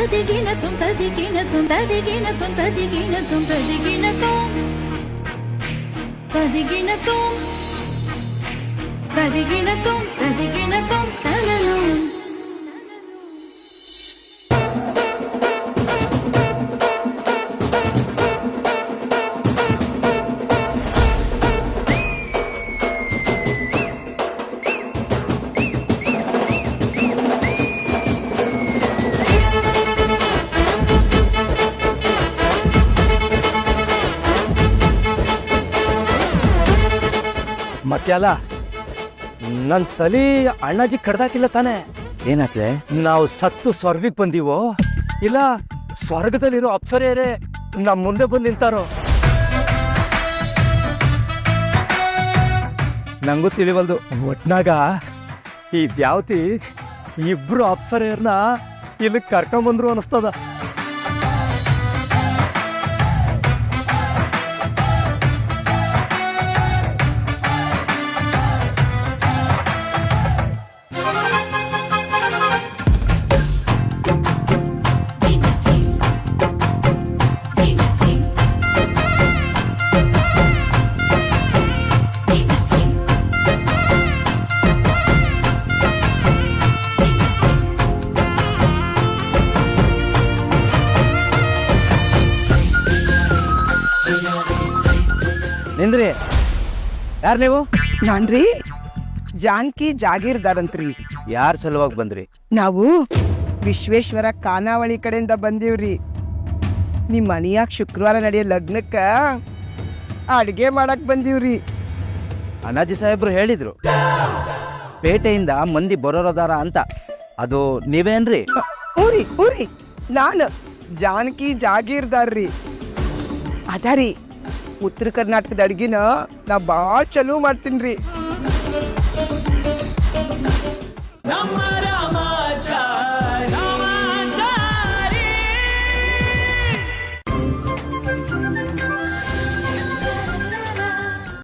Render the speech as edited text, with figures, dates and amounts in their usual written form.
ತದಿಗಿಣತುಂ ತದಿಗಿಣತುಂ ತದಿಗಿಣತುಂ ತದಿಗಿಣತುಂ ತದಿಗಿಣತುಂ ತದಿಗಿಣತುಂ ತದಿಗಿಣತುಂ ತದಿಗಿಣತುಂ ತಲಲು ಮತ್ತೆಲ್ಲ ನನ್ನ ತಲೆ ಅಣ್ಣಾಜಿ ಕಡ್ದಾಕಿಲ್ಲ ತಾನೆ. ಏನಾಗ್ಲೆ? ನಾವು ಸತ್ತು ಸ್ವರ್ಗಕ್ಕೆ ಬಂದೀವೋ ಇಲ್ಲ ಸ್ವರ್ಗದಲ್ಲಿರೋ ಅಪ್ಸರೆಯರೇ ನಮ್ಮ ಮುಂದೆ ಬಂದು ನಿಂತಾರೋ ನಂಗೂ ತಿಳಿವಲ್ದು. ಒಟ್ನಾಗ ಈ ದ್ಯಾವತಿ ಇಬ್ರು ಅಪ್ಸರೆಯರ್ನ ಇಲ್ಲಿ ಕರ್ಕೊಂಬಂದ್ರು ಅನಿಸ್ತದ. ನಿಂದ್ರಿ, ಯಾರು ನೀವು? ನಾನ್ರಿ ಜಾನ್ಕಿ ಜಾಗೀರ್ದಾರಂತ್ರಿ. ಯಾರ ಸಲುವಾಗಿ ಬಂದ್ರಿ? ನಾವು ವಿಶ್ವೇಶ್ವರ ಖಾನಾವಳಿ ಕಡೆಯಿಂದ ಬಂದೀವ್ರಿ. ನಿಮ್ ಮನಿಯಾಗ ಶುಕ್ರವಾರ ನಡೆಯೋ ಲಗ್ನಕ್ಕ ಅಡ್ಗೆ ಮಾಡಕ್ ಬಂದೀವ್ರಿ. ಅಣ್ಣಾಜಿ ಸಾಹೇಬ್ರು ಹೇಳಿದ್ರು ಪೇಟೆಯಿಂದ ಮಂದಿ ಬರೋರದಾರ ಅಂತ. ಅದು ನೀವೇನ್ರಿ? ಊರಿ ನಾನು ಜಾನಕಿ ಜಾಗೀರ್ದಾರ್ರಿ. ಅದಾರಿ ಉತ್ತರ ಕರ್ನಾಟಕದ ಅಡ್ಗಿನ ನಾ ಭಾಳ ಚಲೋ ಮಾಡ್ತೀನಿ.